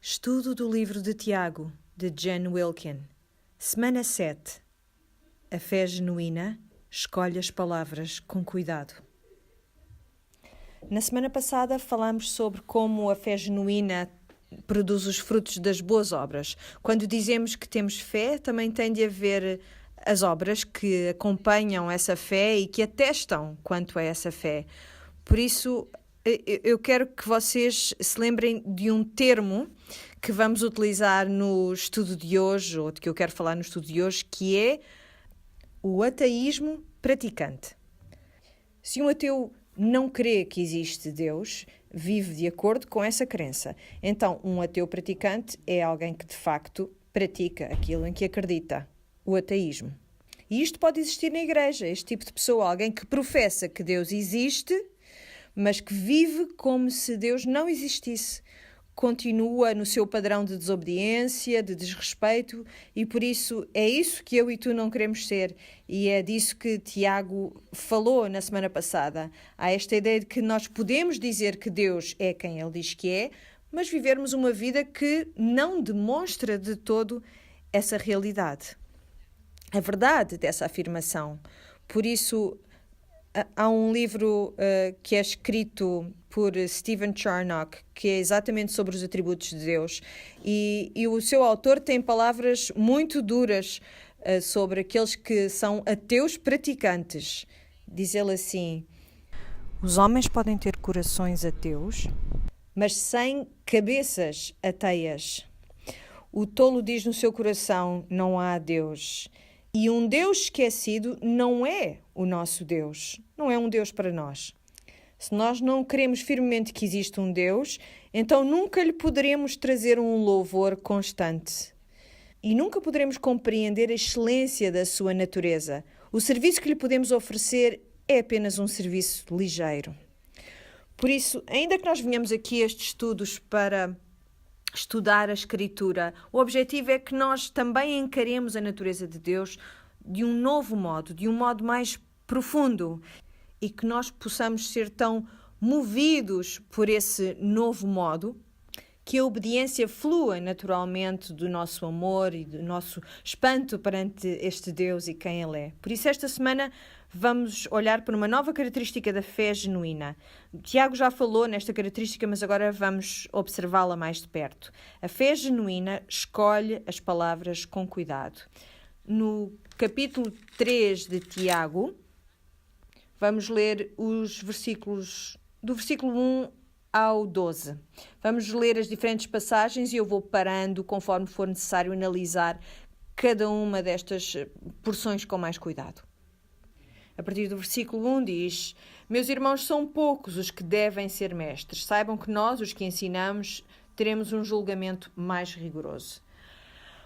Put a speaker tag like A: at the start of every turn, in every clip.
A: Estudo do livro de Tiago, de Jen Wilkin. Semana 7. A fé genuína escolhe as palavras com cuidado. Na semana passada falámos sobre como a fé genuína produz os frutos das boas obras. Quando dizemos que temos fé, também tem de haver as obras que acompanham essa fé e que atestam quanto a essa fé. Por isso, eu quero que vocês se lembrem de um termo que vamos utilizar no estudo de hoje, ou de que eu quero falar no estudo de hoje, que é o ateísmo praticante. Se um ateu não crê que existe Deus, vive de acordo com essa crença. Então, um ateu praticante é alguém que, de facto, pratica aquilo em que acredita, o ateísmo. E isto pode existir na igreja, este tipo de pessoa, alguém que professa que Deus existe, mas que vive como se Deus não existisse. Continua no seu padrão de desobediência, de desrespeito, e por isso é isso que eu e tu não queremos ser. E é disso que Tiago falou na semana passada. Há esta ideia de que nós podemos dizer que Deus é quem Ele diz que é, mas vivermos uma vida que não demonstra de todo essa realidade. A verdade dessa afirmação. Por isso, há um livro que é escrito por Stephen Charnock, que é exatamente sobre os atributos de Deus. E o seu autor tem palavras muito duras sobre aqueles que são ateus praticantes. Diz ele assim: os homens podem ter corações ateus, mas sem cabeças ateias. O tolo diz no seu coração: não há Deus. E um Deus esquecido não é o nosso Deus, não é um Deus para nós. Se nós não cremos firmemente que existe um Deus, então nunca lhe poderemos trazer um louvor constante. E nunca poderemos compreender a excelência da sua natureza. O serviço que lhe podemos oferecer é apenas um serviço ligeiro. Por isso, ainda que nós venhamos aqui a estes estudos para estudar a Escritura, o objetivo é que nós também encaremos a natureza de Deus de um novo modo, de um modo mais profundo, e que nós possamos ser tão movidos por esse novo modo que a obediência flua naturalmente do nosso amor e do nosso espanto perante este Deus e quem Ele é. Por isso, esta semana vamos olhar para uma nova característica da fé genuína. Tiago já falou nesta característica, mas agora vamos observá-la mais de perto. A fé genuína escolhe as palavras com cuidado. No capítulo 3 de Tiago, vamos ler os versículos do versículo 1 ao 12. Vamos ler as diferentes passagens e eu vou parando conforme for necessário analisar cada uma destas porções com mais cuidado. A partir do versículo 1 diz: meus irmãos, são poucos os que devem ser mestres. Saibam que nós, os que ensinamos, teremos um julgamento mais rigoroso.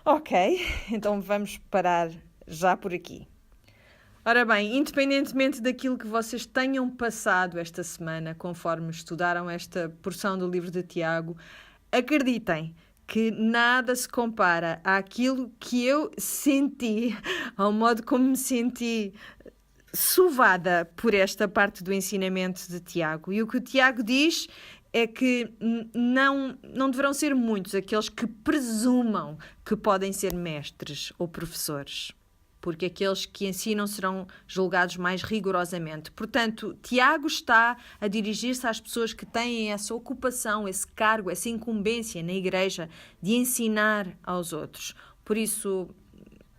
A: Ok, então vamos parar já por aqui. Ora bem, independentemente daquilo que vocês tenham passado esta semana, conforme estudaram esta porção do livro de Tiago, acreditem que nada se compara àquilo que eu senti, ao modo como me senti sovada por esta parte do ensinamento de Tiago. E o que o Tiago diz é que não deverão ser muitos aqueles que presumam que podem ser mestres ou professores, porque aqueles que ensinam serão julgados mais rigorosamente. Portanto, Tiago está a dirigir-se às pessoas que têm essa ocupação, esse cargo, essa incumbência na igreja de ensinar aos outros. Por isso,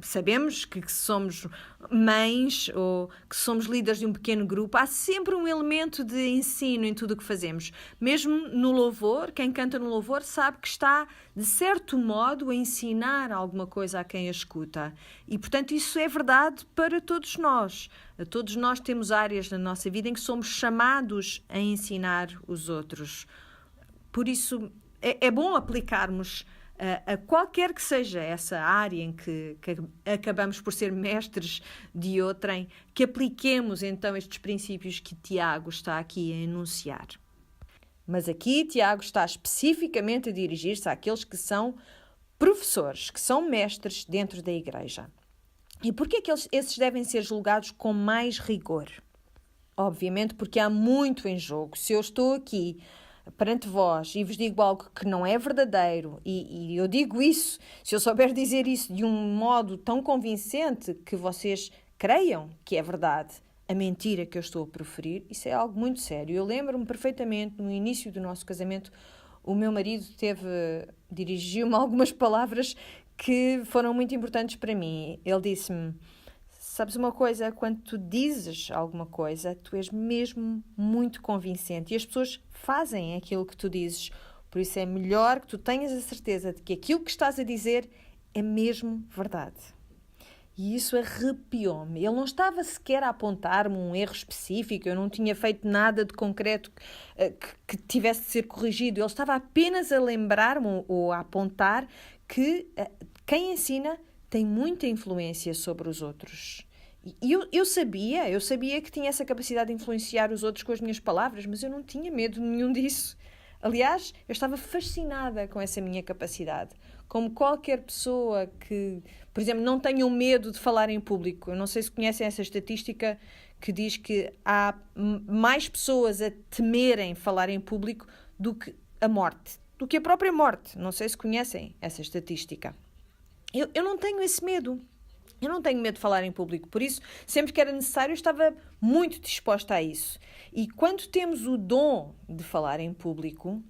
A: sabemos que somos mães ou que somos líderes de um pequeno grupo, há sempre um elemento de ensino em tudo o que fazemos. Mesmo no louvor, quem canta no louvor sabe que está, de certo modo, a ensinar alguma coisa a quem a escuta. E, portanto, isso é verdade para todos nós. Todos nós temos áreas na nossa vida em que somos chamados a ensinar os outros. Por isso, é bom aplicarmos a qualquer que seja essa área em que acabamos por ser mestres de outrem, que apliquemos então estes princípios que Tiago está aqui a enunciar. Mas aqui Tiago está especificamente a dirigir-se àqueles que são professores, que são mestres dentro da igreja. E por que é que esses devem ser julgados com mais rigor? Obviamente porque há muito em jogo. Se eu estou aqui perante vós e vos digo algo que não é verdadeiro, e eu digo isso, se eu souber dizer isso de um modo tão convincente que vocês creiam que é verdade, a mentira que eu estou a proferir, isso é algo muito sério. Eu lembro-me perfeitamente, no início do nosso casamento, o meu marido dirigiu-me algumas palavras que foram muito importantes para mim. Ele disse-me: sabes uma coisa, quando tu dizes alguma coisa, tu és mesmo muito convincente e as pessoas fazem aquilo que tu dizes. Por isso é melhor que tu tenhas a certeza de que aquilo que estás a dizer é mesmo verdade. E isso arrepiou-me. Ele não estava sequer a apontar-me um erro específico, eu não tinha feito nada de concreto que tivesse de ser corrigido. Ele estava apenas a lembrar-me ou a apontar que quem ensina tem muita influência sobre os outros. E eu sabia que tinha essa capacidade de influenciar os outros com as minhas palavras, mas eu não tinha medo nenhum disso. Aliás, eu estava fascinada com essa minha capacidade. Como qualquer pessoa que, por exemplo, não tenha medo de falar em público. Eu não sei se conhecem essa estatística que diz que há mais pessoas a temerem falar em público do que a morte, do que a própria morte. Não sei se conhecem essa estatística. Eu não tenho esse medo. Eu não tenho medo de falar em público. Por isso, sempre que era necessário, eu estava muito disposta a isso. E quando temos o dom de falar em público,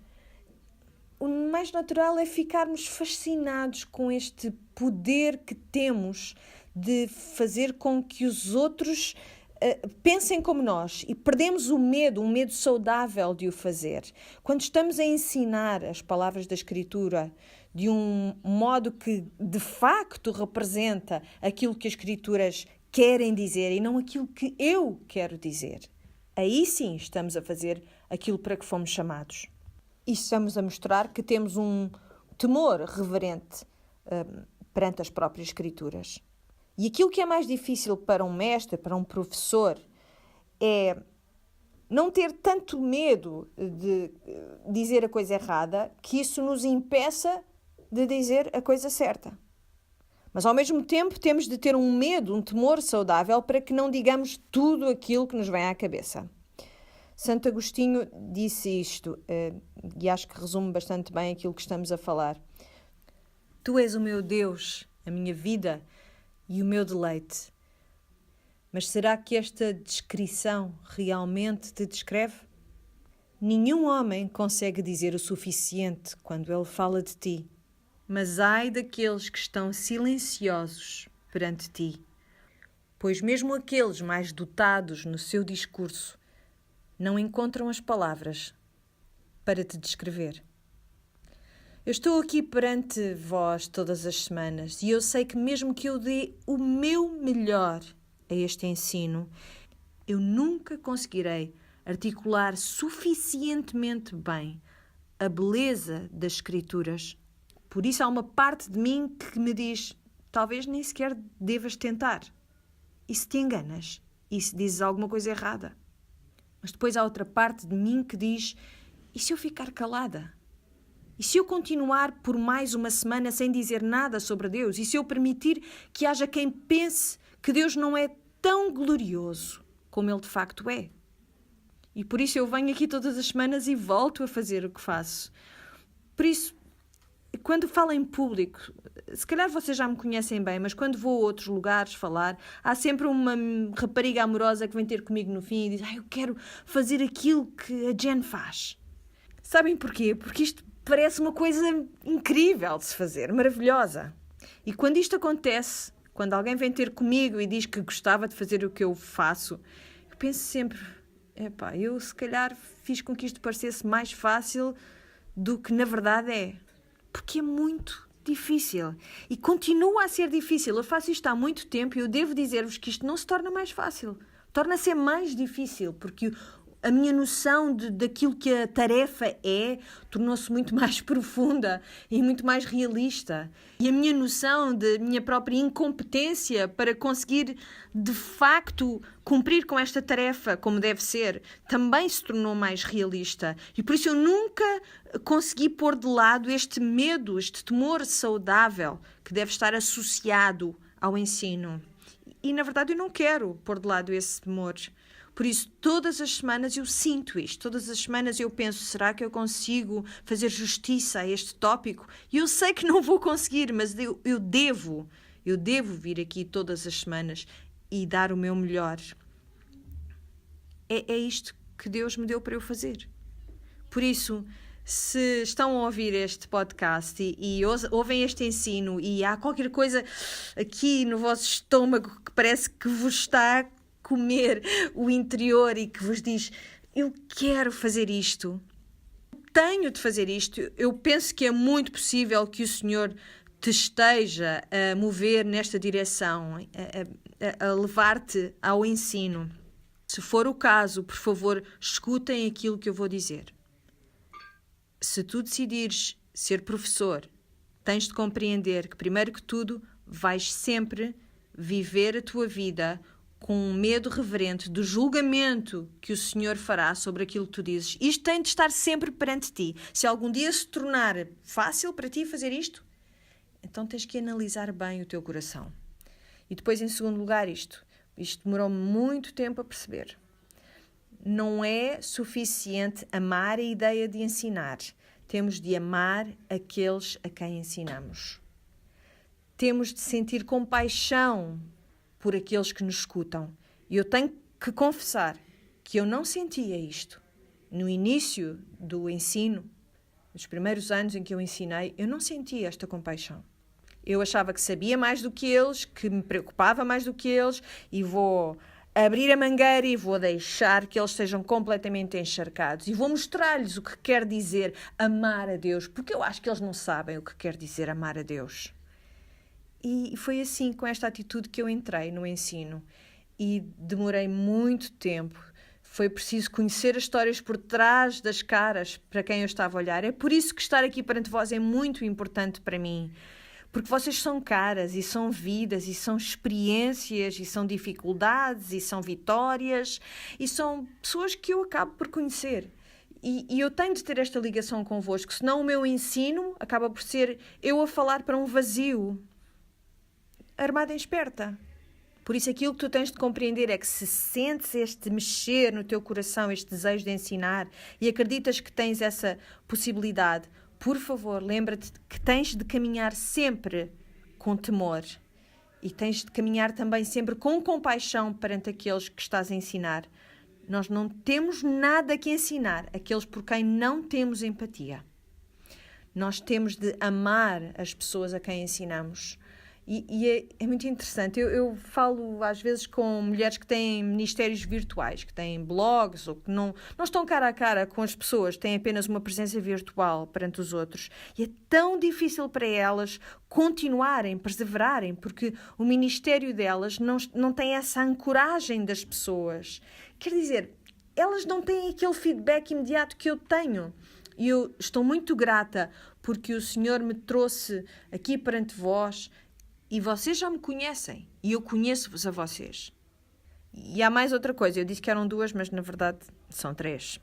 A: o mais natural é ficarmos fascinados com este poder que temos de fazer com que os outros pensem como nós, e perdemos um medo saudável de o fazer. Quando estamos a ensinar as palavras da Escritura de um modo que de facto representa aquilo que as Escrituras querem dizer e não aquilo que eu quero dizer, aí sim estamos a fazer aquilo para que fomos chamados. E estamos a mostrar que temos um temor reverente perante as próprias Escrituras. E aquilo que é mais difícil para um mestre, para um professor, é não ter tanto medo de dizer a coisa errada, que isso nos impeça de dizer a coisa certa. Mas, ao mesmo tempo, temos de ter um medo, um temor saudável para que não digamos tudo aquilo que nos vem à cabeça. Santo Agostinho disse isto, e acho que resume bastante bem aquilo que estamos a falar. Tu és o meu Deus, a minha vida e o meu deleite. Mas será que esta descrição realmente te descreve? Nenhum homem consegue dizer o suficiente quando ele fala de ti. Mas ai daqueles que estão silenciosos perante ti, pois mesmo aqueles mais dotados no seu discurso não encontram as palavras para te descrever. Eu estou aqui perante vós todas as semanas e eu sei que mesmo que eu dê o meu melhor a este ensino, eu nunca conseguirei articular suficientemente bem a beleza das Escrituras. Por isso há uma parte de mim que me diz, talvez nem sequer devas tentar. E se te enganas? E se dizes alguma coisa errada? Mas depois há outra parte de mim que diz, e se eu ficar calada? E se eu continuar por mais uma semana sem dizer nada sobre Deus? E se eu permitir que haja quem pense que Deus não é tão glorioso como Ele de facto é? E por isso eu venho aqui todas as semanas e volto a fazer o que faço. Por isso, quando falo em público, se calhar vocês já me conhecem bem, mas quando vou a outros lugares falar, há sempre uma rapariga amorosa que vem ter comigo no fim e diz, eu quero fazer aquilo que a Jen faz. Sabem porquê? Porque isto parece uma coisa incrível de se fazer, maravilhosa. E quando isto acontece, quando alguém vem ter comigo e diz que gostava de fazer o que eu faço, eu penso sempre, eu se calhar fiz com que isto parecesse mais fácil do que na verdade é. Porque é muito difícil. E continua a ser difícil. Eu faço isto há muito tempo e eu devo dizer-vos que isto não se torna mais fácil. Torna-se mais difícil, porque a minha noção daquilo que a tarefa tornou-se muito mais profunda e muito mais realista. E a minha noção da minha própria incompetência para conseguir, de facto, cumprir com esta tarefa como deve ser, também se tornou mais realista. E por isso eu nunca consegui pôr de lado este medo, este temor saudável que deve estar associado ao ensino. E, na verdade, eu não quero pôr de lado esse temor. Por isso, todas as semanas eu sinto isto. Todas as semanas eu penso, será que eu consigo fazer justiça a este tópico? E eu sei que não vou conseguir, mas eu devo vir aqui todas as semanas e dar o meu melhor. É isto que Deus me deu para eu fazer. Por isso, se estão a ouvir este podcast e ouvem este ensino e há qualquer coisa aqui no vosso estômago que parece que vos está a comer o interior e que vos diz, eu quero fazer isto, tenho de fazer isto, eu penso que é muito possível que o Senhor te esteja a mover nesta direção, a levar-te ao ensino. Se for o caso, por favor, escutem aquilo que eu vou dizer. Se tu decidires ser professor, tens de compreender que, primeiro que tudo, vais sempre viver a tua vida com um medo reverente do julgamento que o Senhor fará sobre aquilo que tu dizes. Isto tem de estar sempre perante ti. Se algum dia se tornar fácil para ti fazer isto, então tens que analisar bem o teu coração. E depois, em segundo lugar, isto demorou-me muito tempo a perceber. Não é suficiente amar a ideia de ensinar. Temos de amar aqueles a quem ensinamos. Temos de sentir compaixão por aqueles que nos escutam. E eu tenho que confessar que eu não sentia isto. No início do ensino, nos primeiros anos em que eu ensinei, eu não sentia esta compaixão. Eu achava que sabia mais do que eles, que me preocupava mais do que eles e vou abrir a mangueira e vou deixar que eles sejam completamente encharcados e vou mostrar-lhes o que quer dizer amar a Deus, porque eu acho que eles não sabem o que quer dizer amar a Deus. E foi assim, com esta atitude, que eu entrei no ensino e demorei muito tempo. Foi preciso conhecer as histórias por trás das caras para quem eu estava a olhar. É por isso que estar aqui perante vós é muito importante para mim. Porque vocês são caras e são vidas e são experiências e são dificuldades e são vitórias e são pessoas que eu acabo por conhecer. E eu tenho de ter esta ligação convosco, senão o meu ensino acaba por ser eu a falar para um vazio. Armada em esperta. Por isso aquilo que tu tens de compreender é que se sentes este mexer no teu coração, este desejo de ensinar e acreditas que tens essa possibilidade, por favor, lembra-te que tens de caminhar sempre com temor e tens de caminhar também sempre com compaixão perante aqueles que estás a ensinar. Nós não temos nada que ensinar àqueles por quem não temos empatia. Nós temos de amar as pessoas a quem ensinamos. E é muito interessante. Eu falo às vezes com mulheres que têm ministérios virtuais, que têm blogs ou que não estão cara a cara com as pessoas, têm apenas uma presença virtual perante os outros. E é tão difícil para elas continuarem, perseverarem, porque o ministério delas não tem essa ancoragem das pessoas. Quer dizer, elas não têm aquele feedback imediato que eu tenho. E eu estou muito grata porque o Senhor me trouxe aqui perante vós. E vocês já me conhecem. E eu conheço-vos a vocês. E há mais outra coisa. Eu disse que eram 2, mas na verdade são 3.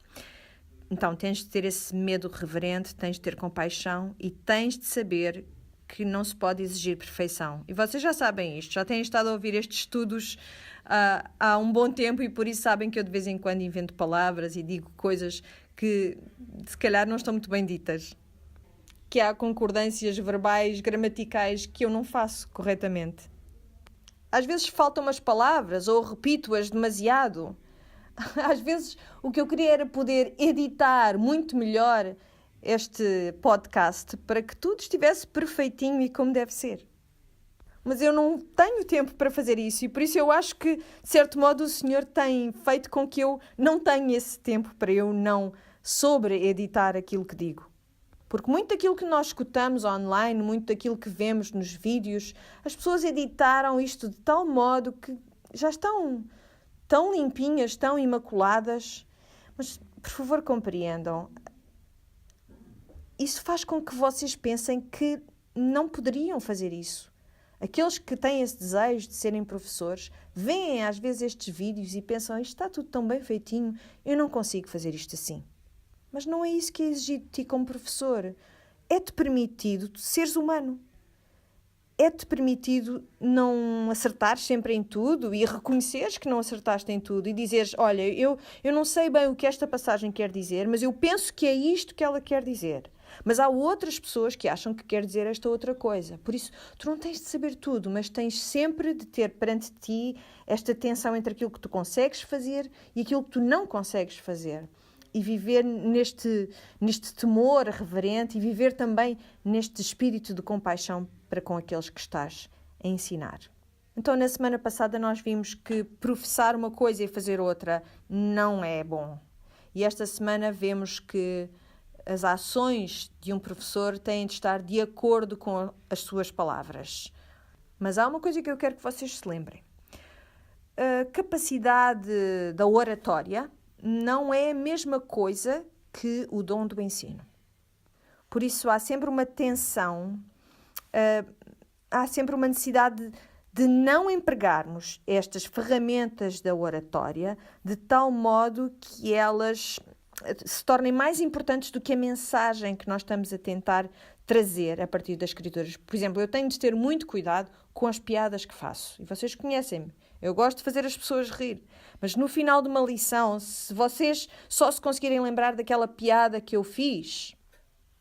A: Então tens de ter esse medo reverente, tens de ter compaixão e tens de saber que não se pode exigir perfeição. E vocês já sabem isto. Já têm estado a ouvir estes estudos há um bom tempo e por isso sabem que eu de vez em quando invento palavras e digo coisas que se calhar não estão muito bem ditas. Que há concordâncias verbais, gramaticais que eu não faço corretamente. Às vezes faltam umas palavras ou repito-as demasiado. Às vezes o que eu queria era poder editar muito melhor este podcast para que tudo estivesse perfeitinho e como deve ser. Mas eu não tenho tempo para fazer isso e por isso eu acho que, de certo modo, o Senhor tem feito com que eu não tenha esse tempo para eu não sobre-editar aquilo que digo. Porque muito daquilo que nós escutamos online, muito daquilo que vemos nos vídeos, as pessoas editaram isto de tal modo que já estão tão limpinhas, tão imaculadas. Mas, por favor, compreendam. Isso faz com que vocês pensem que não poderiam fazer isso. Aqueles que têm esse desejo de serem professores, veem às vezes estes vídeos e pensam, isto está tudo tão bem feitinho, eu não consigo fazer isto assim. Mas não é isso que é exigido de ti como professor. É-te permitido seres humano. é-te permitido não acertar sempre em tudo e reconheceres que não acertaste em tudo e dizeres, olha, eu não sei bem o que esta passagem quer dizer, mas eu penso que é isto que ela quer dizer. Mas há outras pessoas que acham que quer dizer esta outra coisa. Por isso, tu não tens de saber tudo, mas tens sempre de ter perante ti esta tensão entre aquilo que tu consegues fazer e aquilo que tu não consegues fazer. E viver neste temor reverente e viver também neste espírito de compaixão para com aqueles que estás a ensinar. Então, na semana passada nós vimos que professar uma coisa e fazer outra não é bom. E esta semana vemos que as ações de um professor têm de estar de acordo com as suas palavras. Mas há uma coisa que eu quero que vocês se lembrem. A capacidade da oratória não é a mesma coisa que o dom do ensino. Por isso há sempre uma tensão, há sempre uma necessidade de não empregarmos estas ferramentas da oratória de tal modo que elas se tornem mais importantes do que a mensagem que nós estamos a tentar trazer a partir das escrituras. Por exemplo, eu tenho de ter muito cuidado com as piadas que faço. E vocês conhecem-me. Eu gosto de fazer as pessoas rir. Mas no final de uma lição, se vocês só se conseguirem lembrar daquela piada que eu fiz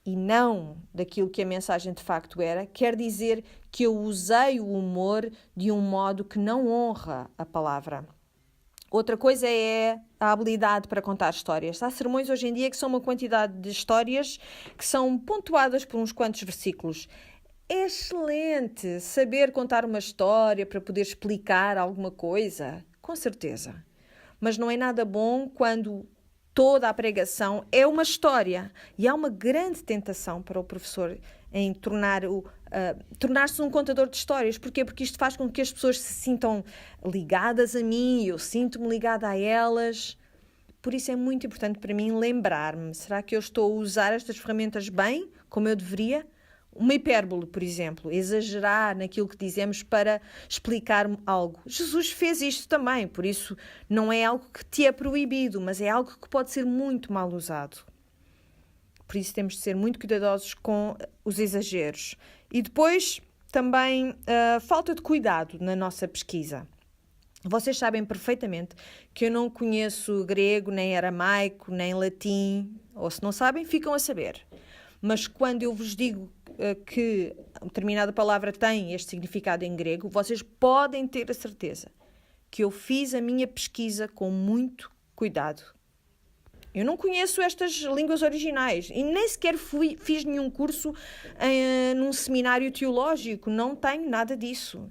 A: e não daquilo que a mensagem de facto era, quer dizer que eu usei o humor de um modo que não honra a palavra. Outra coisa é a habilidade para contar histórias. Há sermões hoje em dia que são uma quantidade de histórias que são pontuadas por uns quantos versículos. É excelente saber contar uma história para poder explicar alguma coisa, com certeza. Mas não é nada bom quando toda a pregação é uma história. E há uma grande tentação para o professor em tornar-se um contador de histórias. Porquê? Porque isto faz com que as pessoas se sintam ligadas a mim e eu sinto-me ligada a elas. Por isso é muito importante para mim lembrar-me. Será que eu estou a usar estas ferramentas bem, como eu deveria? Uma hipérbole, por exemplo, exagerar naquilo que dizemos para explicar algo. Jesus fez isto também, por isso não é algo que te é proibido, mas é algo que pode ser muito mal usado. Por isso temos de ser muito cuidadosos com os exageros. E depois também a falta de cuidado na nossa pesquisa. Vocês sabem perfeitamente que eu não conheço grego, nem aramaico, nem latim, ou se não sabem, ficam a saber. Mas quando eu vos digo que determinada palavra tem este significado em grego, vocês podem ter a certeza que eu fiz a minha pesquisa com muito cuidado. Eu não conheço estas línguas originais e nem sequer fiz nenhum curso num seminário teológico, não tenho nada disso.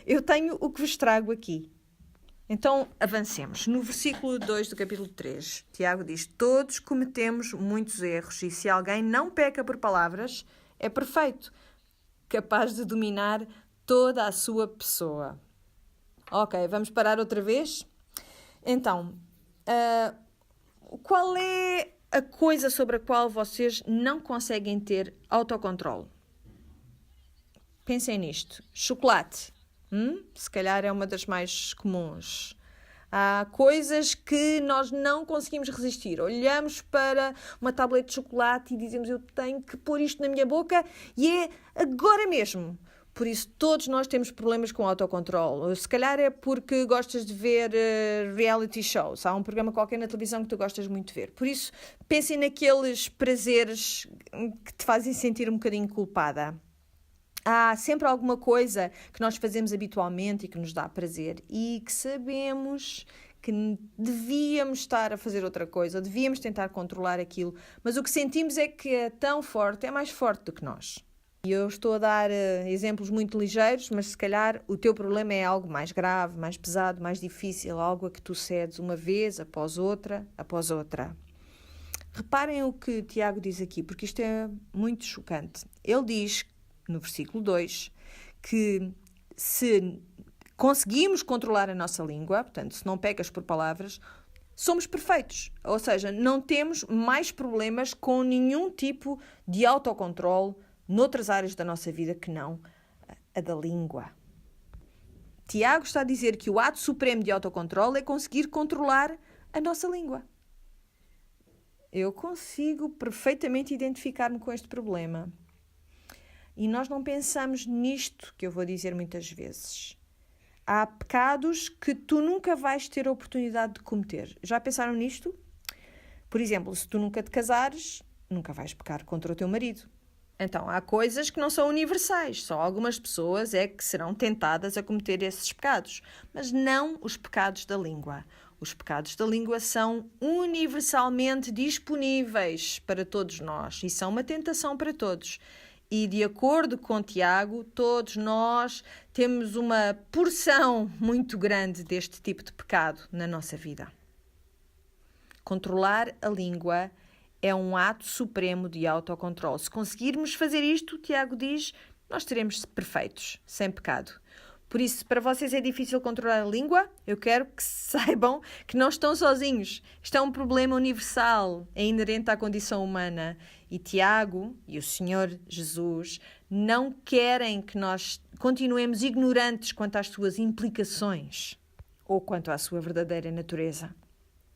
A: Eu tenho o que vos trago aqui. Então, avancemos. No versículo 2 do capítulo 3, Tiago diz: todos cometemos muitos erros e se alguém não peca por palavras, é perfeito, capaz de dominar toda a sua pessoa. Ok, vamos parar outra vez? Então, qual é a coisa sobre a qual vocês não conseguem ter autocontrole? Pensem nisto. Chocolate. Se calhar é uma das mais comuns. Há coisas que nós não conseguimos resistir. Olhamos para uma tablete de chocolate e dizemos: eu tenho que pôr isto na minha boca e é agora mesmo. Por isso, todos nós temos problemas com autocontrole. Se calhar é porque gostas de ver reality shows. Há um programa qualquer na televisão que tu gostas muito de ver. Por isso, pensem naqueles prazeres que te fazem sentir um bocadinho culpada. Há sempre alguma coisa que nós fazemos habitualmente e que nos dá prazer e que sabemos que devíamos estar a fazer outra coisa, devíamos tentar controlar aquilo, mas o que sentimos é que é tão forte, é mais forte do que nós. E eu estou a dar exemplos muito ligeiros, mas se calhar o teu problema é algo mais grave, mais pesado, mais difícil, algo a que tu cedes uma vez, após outra, após outra. Reparem o que Tiago diz aqui, porque isto é muito chocante. Ele diz no versículo 2, que se conseguimos controlar a nossa língua, portanto, se não pecas por palavras, somos perfeitos. Ou seja, não temos mais problemas com nenhum tipo de autocontrole noutras áreas da nossa vida que não a da língua. Tiago está a dizer que o ato supremo de autocontrole é conseguir controlar a nossa língua. Eu consigo perfeitamente identificar-me com este problema. E nós não pensamos nisto que eu vou dizer muitas vezes. Há pecados que tu nunca vais ter a oportunidade de cometer. Já pensaram nisto? Por exemplo, se tu nunca te casares, nunca vais pecar contra o teu marido. Então, há coisas que não são universais. Só algumas pessoas é que serão tentadas a cometer esses pecados. Mas não os pecados da língua. Os pecados da língua são universalmente disponíveis para todos nós e são uma tentação para todos. E, de acordo com Tiago, todos nós temos uma porção muito grande deste tipo de pecado na nossa vida. Controlar a língua é um ato supremo de autocontrole. Se conseguirmos fazer isto, Tiago diz, nós seremos perfeitos, sem pecado. Por isso, para vocês é difícil controlar a língua, eu quero que saibam que não estão sozinhos. Isto é um problema universal, é inerente à condição humana. E Tiago e o Senhor Jesus não querem que nós continuemos ignorantes quanto às suas implicações ou quanto à sua verdadeira natureza.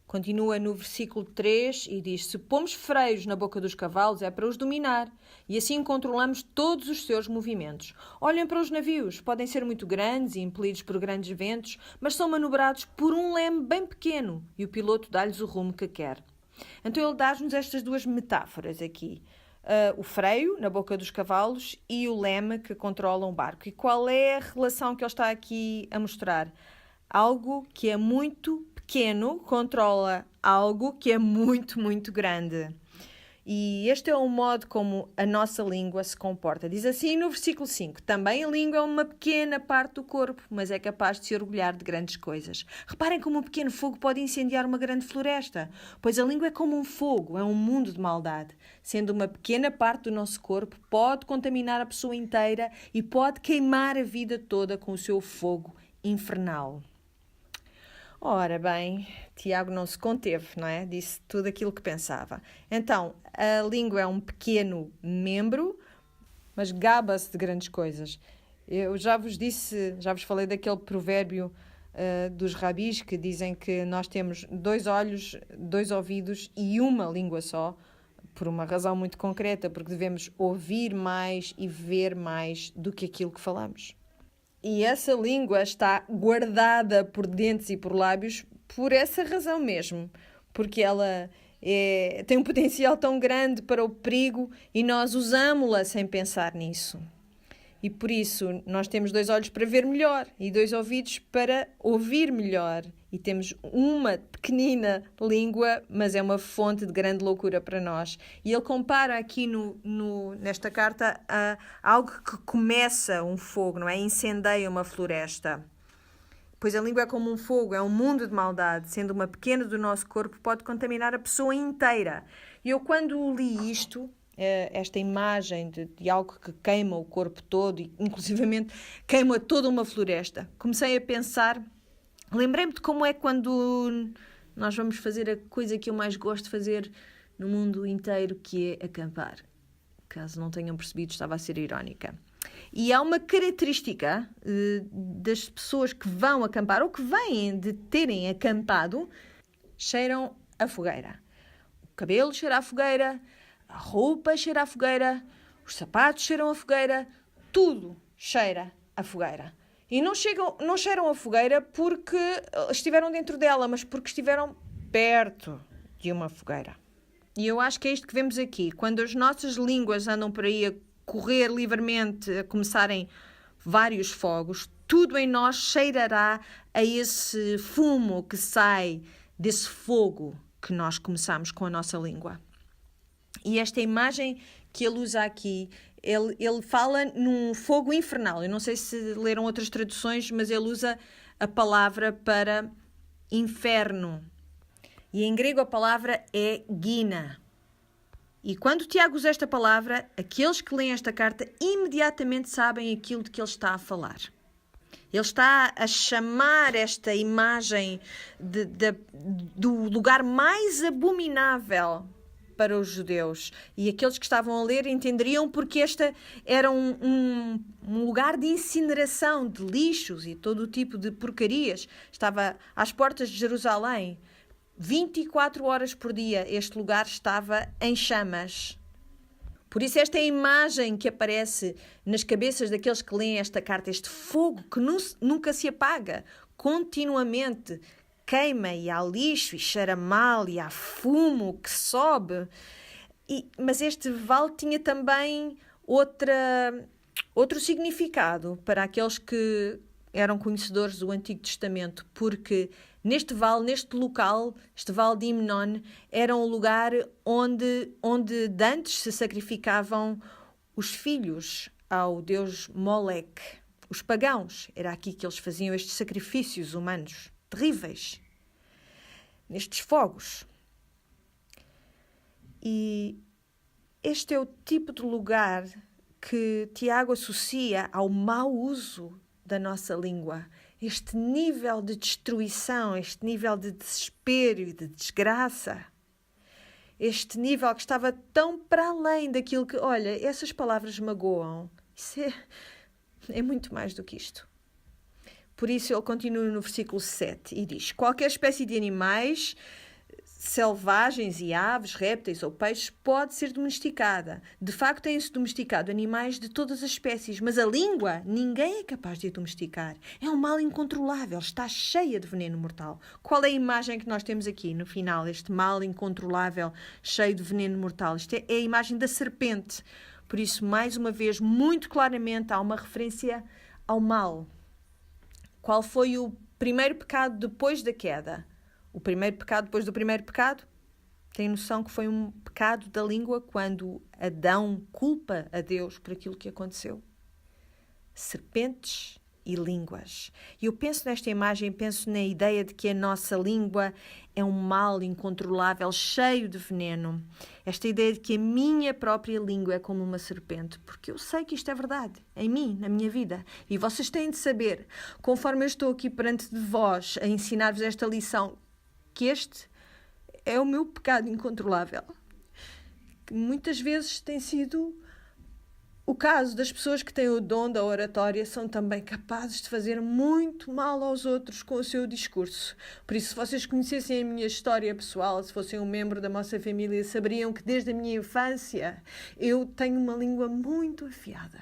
A: Continua no versículo 3 e diz: se pomos freios na boca dos cavalos é para os dominar e assim controlamos todos os seus movimentos. Olhem para os navios, podem ser muito grandes e impelidos por grandes ventos, mas são manobrados por um leme bem pequeno e o piloto dá-lhes o rumo que quer. Então ele dá-nos estas duas metáforas aqui. O freio na boca dos cavalos e o leme que controla um barco. E qual é a relação que ele está aqui a mostrar? Algo que é muito pequeno controla algo que é muito, muito grande. E este é o modo como a nossa língua se comporta. Diz assim no versículo 5, também a língua é uma pequena parte do corpo, mas é capaz de se orgulhar de grandes coisas. Reparem como um pequeno fogo pode incendiar uma grande floresta, pois a língua é como um fogo, é um mundo de maldade. Sendo uma pequena parte do nosso corpo, pode contaminar a pessoa inteira e pode queimar a vida toda com o seu fogo infernal. Ora bem, Tiago não se conteve, não é? Disse tudo aquilo que pensava. Então, a língua é um pequeno membro, mas gaba-se de grandes coisas. Eu já vos falei daquele provérbio dos rabis que dizem que nós temos 2 olhos, 2 ouvidos e uma língua só, por uma razão muito concreta, porque devemos ouvir mais e ver mais do que aquilo que falamos. E essa língua está guardada por dentes e por lábios por essa razão mesmo. Porque ela tem um potencial tão grande para o perigo e nós usamos-la sem pensar nisso. E por isso nós temos 2 olhos para ver melhor e 2 ouvidos para ouvir melhor. E temos uma pequenina língua, mas é uma fonte de grande loucura para nós. E ele compara aqui nesta carta a algo que começa um fogo, não é? Incendeia uma floresta. Pois a língua é como um fogo, é um mundo de maldade. Sendo uma pequena do nosso corpo, pode contaminar a pessoa inteira. E eu quando li isto, esta imagem de algo que queima o corpo todo e inclusivamente queima toda uma floresta, comecei a pensar, lembrei-me de como é quando nós vamos fazer a coisa que eu mais gosto de fazer no mundo inteiro, que é acampar. Caso não tenham percebido, estava a ser irónica. E há uma característica das pessoas que vão acampar ou que vêm de terem acampado, cheiram a fogueira. O cabelo cheira a fogueira, a roupa cheira a fogueira, os sapatos cheiram a fogueira, tudo cheira a fogueira. E não cheiram a fogueira porque estiveram dentro dela, mas porque estiveram perto de uma fogueira. E eu acho que é isto que vemos aqui. Quando as nossas línguas andam por aí a correr livremente, a começarem vários fogos, tudo em nós cheirará a esse fumo que sai desse fogo que nós começamos com a nossa língua. E esta imagem que ele usa aqui, ele fala num fogo infernal. Eu não sei se leram outras traduções, mas ele usa a palavra para inferno. E em grego a palavra é gina. E quando Tiago usa esta palavra, aqueles que leem esta carta imediatamente sabem aquilo de que ele está a falar. Ele está a chamar esta imagem do lugar mais abominável para os judeus. E aqueles que estavam a ler entenderiam porque este era um lugar de incineração de lixos e todo o tipo de porcarias. Estava às portas de Jerusalém. 24 horas por dia este lugar estava em chamas. Por isso esta é a imagem que aparece nas cabeças daqueles que leem esta carta, este fogo que nunca se apaga, continuamente queima e há lixo e cheira mal e há fumo que sobe. Mas este vale tinha também outro significado para aqueles que eram conhecedores do Antigo Testamento, porque neste vale, neste local, este vale de Himnon, era um lugar onde antes se sacrificavam os filhos ao deus Molec, os pagãos. Era aqui que eles faziam estes sacrifícios humanos terríveis, nestes fogos. E este é o tipo de lugar que Tiago associa ao mau uso da nossa língua. Este nível de destruição, este nível de desespero e de desgraça. Este nível que estava tão para além daquilo que, olha, essas palavras magoam. Isso é muito mais do que isto. Por isso ele continua no versículo 7 e diz: qualquer espécie de animais selvagens e aves, répteis ou peixes pode ser domesticada. De facto, têm-se domesticado animais de todas as espécies, mas a língua ninguém é capaz de a domesticar. É um mal incontrolável, está cheia de veneno mortal. Qual é a imagem que nós temos aqui no final? Este mal incontrolável, cheio de veneno mortal. Isto é a imagem da serpente. Por isso, mais uma vez, muito claramente, há uma referência ao mal. Qual foi o primeiro pecado depois da queda? O primeiro pecado depois do primeiro pecado? Tem noção que foi um pecado da língua quando Adão culpa a Deus por aquilo que aconteceu? Serpentes e línguas. E eu penso nesta imagem, penso na ideia de que a nossa língua é um mal incontrolável, cheio de veneno. Esta ideia de que a minha própria língua é como uma serpente, porque eu sei que isto é verdade, em mim, na minha vida. E vocês têm de saber, conforme eu estou aqui perante de vós a ensinar-vos esta lição, que este é o meu pecado incontrolável. Que muitas vezes tem sido o caso das pessoas que têm o dom da oratória, são também capazes de fazer muito mal aos outros com o seu discurso. Por isso, se vocês conhecessem a minha história pessoal, se fossem um membro da nossa família, saberiam que desde a minha infância eu tenho uma língua muito afiada.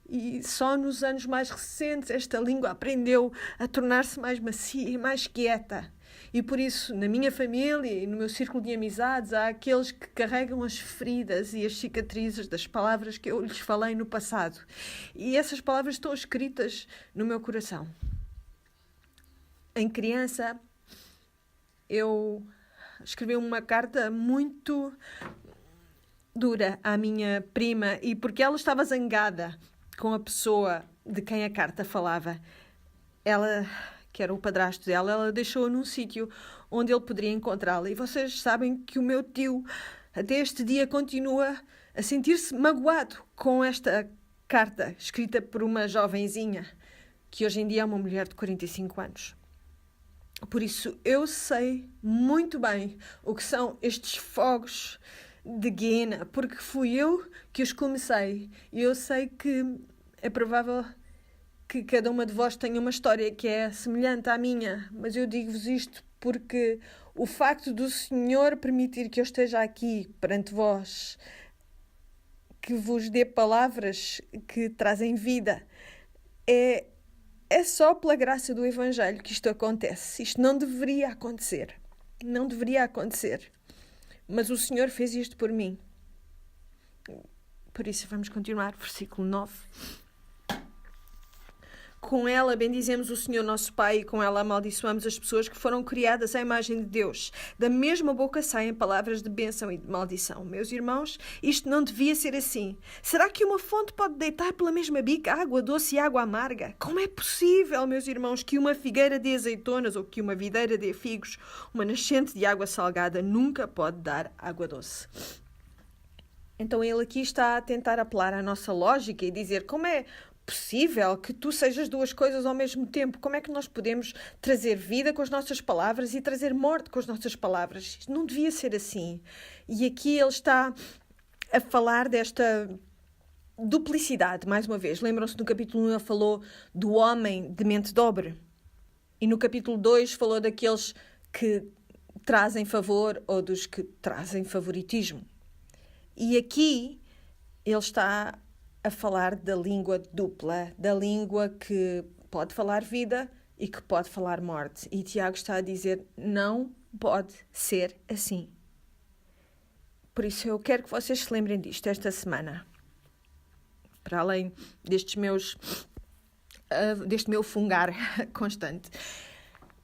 A: E só nos anos mais recentes esta língua aprendeu a tornar-se mais macia e mais quieta. E por isso, na minha família e no meu círculo de amizades, há aqueles que carregam as feridas e as cicatrizes das palavras que eu lhes falei no passado. E essas palavras estão escritas no meu coração. Em criança, eu escrevi uma carta muito dura à minha prima, e porque ela estava zangada com a pessoa de quem a carta falava. Ela, que era o padrasto dela, ela deixou-a num sítio onde ele poderia encontrá-la. E vocês sabem que o meu tio, até este dia, continua a sentir-se magoado com esta carta escrita por uma jovenzinha, que hoje em dia é uma mulher de 45 anos. Por isso, eu sei muito bem o que são estes fogos de Guiena, porque fui eu que os comecei. E eu sei que é provável que cada uma de vós tenha uma história que é semelhante à minha, mas eu digo-vos isto porque o facto do Senhor permitir que eu esteja aqui perante vós, que vos dê palavras que trazem vida, é só pela graça do Evangelho que isto acontece. Isto não deveria acontecer. Não deveria acontecer. Mas o Senhor fez isto por mim. Por isso vamos continuar. Versículo 9. Com ela bendizemos o Senhor nosso Pai e com ela amaldiçoamos as pessoas que foram criadas à imagem de Deus. Da mesma boca saem palavras de bênção e de maldição. Meus irmãos, isto não devia ser assim. Será que uma fonte pode deitar pela mesma bica água doce e água amarga? Como é possível, meus irmãos, que uma figueira dê azeitonas ou que uma videira dê figos? Uma nascente de água salgada nunca pode dar água doce. Então ele aqui está a tentar apelar à nossa lógica e dizer como é possível que tu sejas duas coisas ao mesmo tempo? Como é que nós podemos trazer vida com as nossas palavras e trazer morte com as nossas palavras? Isto não devia ser assim. E aqui ele está a falar desta duplicidade, mais uma vez. Lembram-se, no capítulo 1 ele falou do homem de mente dobre. E no capítulo 2 falou daqueles que trazem favor ou dos que trazem favoritismo. E aqui ele está a falar da língua dupla, da língua que pode falar vida e que pode falar morte. E Tiago está a dizer, não pode ser assim. Por isso eu quero que vocês se lembrem disto esta semana. Para além deste meu fungar constante.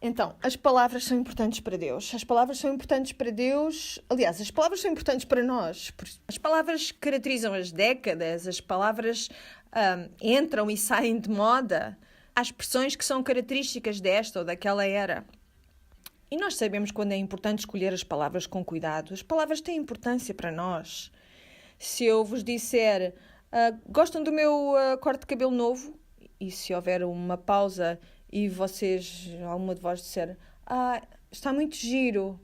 A: Então, as palavras são importantes para Deus. As palavras são importantes para Deus. Aliás, as palavras são importantes para nós. As palavras caracterizam as décadas. As palavras entram e saem de moda. Há expressões que são características desta ou daquela era. E nós sabemos quando é importante escolher as palavras com cuidado. As palavras têm importância para nós. Se eu vos disser, gostam do meu corte de cabelo novo? E se houver uma pausa e alguma de vós disser, está muito giro,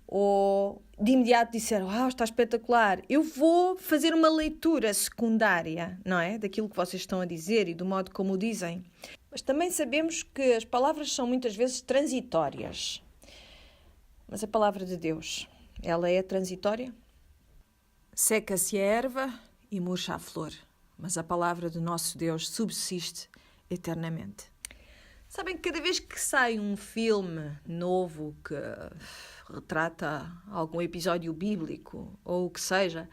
A: ou de imediato disser, está espetacular, eu vou fazer uma leitura secundária, não é? Daquilo que vocês estão a dizer e do modo como o dizem. Mas também sabemos que as palavras são muitas vezes transitórias. Mas a palavra de Deus, ela é transitória? Seca-se a erva e murcha a flor, mas a palavra do nosso Deus subsiste eternamente. Sabem que cada vez que sai um filme novo que retrata algum episódio bíblico ou o que seja,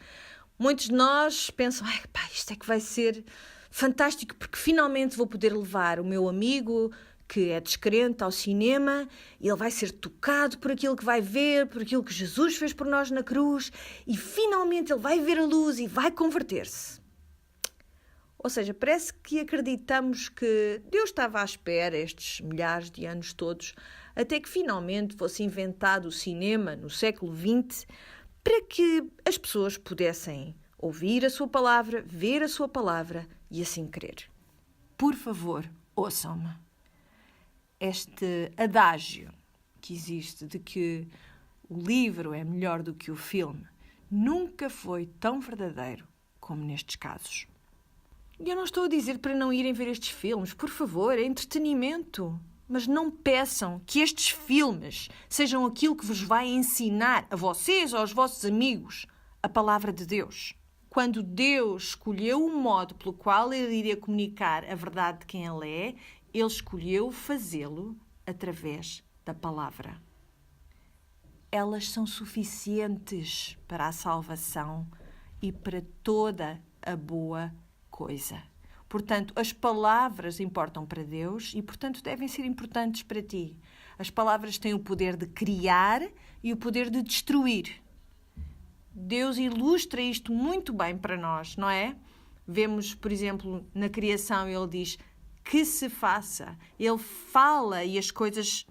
A: muitos de nós pensam, isto é que vai ser fantástico porque finalmente vou poder levar o meu amigo que é descrente ao cinema e ele vai ser tocado por aquilo que vai ver, por aquilo que Jesus fez por nós na cruz e finalmente ele vai ver a luz e vai converter-se. Ou seja, parece que acreditamos que Deus estava à espera estes milhares de anos todos até que finalmente fosse inventado o cinema no século XX para que as pessoas pudessem ouvir a sua palavra, ver a sua palavra e assim crer. Por favor, ouçam-me. Este adágio que existe de que o livro é melhor do que o filme nunca foi tão verdadeiro como nestes casos. E eu não estou a dizer para não irem ver estes filmes, por favor, é entretenimento. Mas não peçam que estes filmes sejam aquilo que vos vai ensinar a vocês ou aos vossos amigos a palavra de Deus. Quando Deus escolheu o modo pelo qual ele iria comunicar a verdade de quem ele é, ele escolheu fazê-lo através da palavra. Elas são suficientes para a salvação e para toda a boa coisa. Portanto, as palavras importam para Deus e, portanto, devem ser importantes para ti. As palavras têm o poder de criar e o poder de destruir. Deus ilustra isto muito bem para nós, não é? Vemos, por exemplo, na criação, ele diz que se faça. Ele fala e as coisas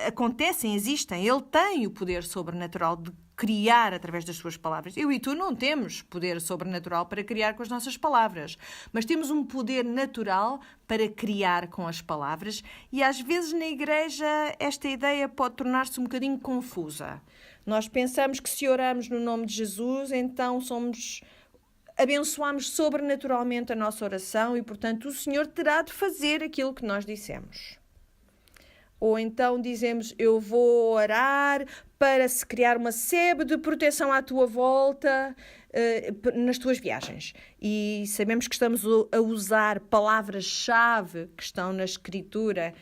A: acontecem, existem. Ele tem o poder sobrenatural de criar através das suas palavras. Eu e tu não temos poder sobrenatural para criar com as nossas palavras, mas temos um poder natural para criar com as palavras e às vezes na igreja esta ideia pode tornar-se um bocadinho confusa. Nós pensamos que se oramos no nome de Jesus, então abençoamos sobrenaturalmente a nossa oração e, portanto, o Senhor terá de fazer aquilo que nós dissemos. Ou então dizemos, eu vou orar para se criar uma sebe de proteção à tua volta nas tuas viagens. E sabemos que estamos a usar palavras-chave que estão na Escritura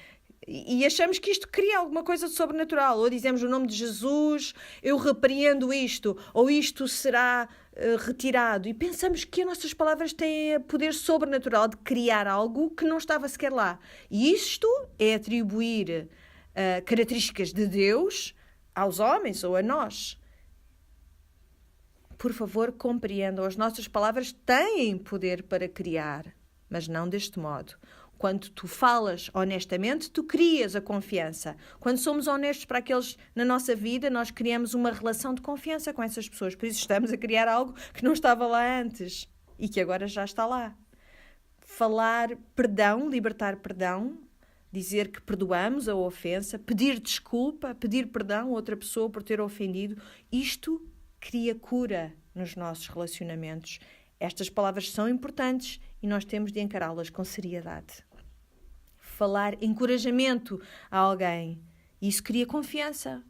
A: e achamos que isto cria alguma coisa de sobrenatural. Ou dizemos o nome de Jesus, eu repreendo isto, ou isto será retirado. E pensamos que as nossas palavras têm poder sobrenatural de criar algo que não estava sequer lá. E isto é atribuir características de Deus aos homens ou a nós. Por favor, compreendam, as nossas palavras têm poder para criar, mas não deste modo. Quando tu falas honestamente, tu crias a confiança. Quando somos honestos para aqueles na nossa vida, nós criamos uma relação de confiança com essas pessoas. Por isso estamos a criar algo que não estava lá antes e que agora já está lá. Falar perdão, libertar perdão, dizer que perdoamos a ofensa, pedir desculpa, pedir perdão a outra pessoa por ter ofendido, isto cria cura nos nossos relacionamentos. Estas palavras são importantes e nós temos de encará-las com seriedade. Falar encorajamento a alguém, isso cria confiança.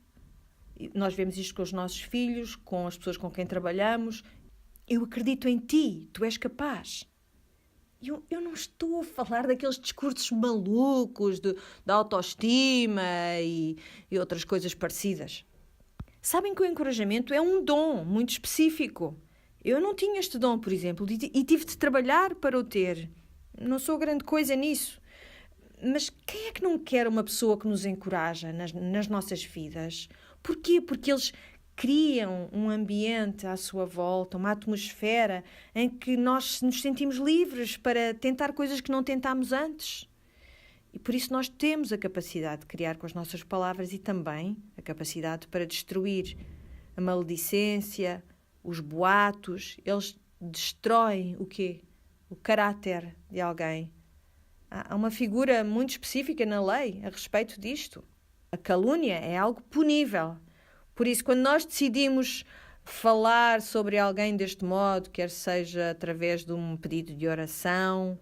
A: Nós vemos isto com os nossos filhos, com as pessoas com quem trabalhamos. Eu acredito em ti, tu és capaz. Eu não estou a falar daqueles discursos malucos da autoestima e outras coisas parecidas. Sabem que o encorajamento é um dom muito específico. Eu não tinha este dom, por exemplo, e tive de trabalhar para o ter. Não sou grande coisa nisso. Mas quem é que não quer uma pessoa que nos encoraja nas nossas vidas? Porquê? Porque eles criam um ambiente à sua volta, uma atmosfera em que nós nos sentimos livres para tentar coisas que não tentámos antes. E por isso nós temos a capacidade de criar com as nossas palavras e também a capacidade para destruir a maledicência, os boatos. Eles destroem o quê? O caráter de alguém. Há uma figura muito específica na lei a respeito disto. A calúnia é algo punível. Por isso, quando nós decidimos falar sobre alguém deste modo, quer seja através de um pedido de oração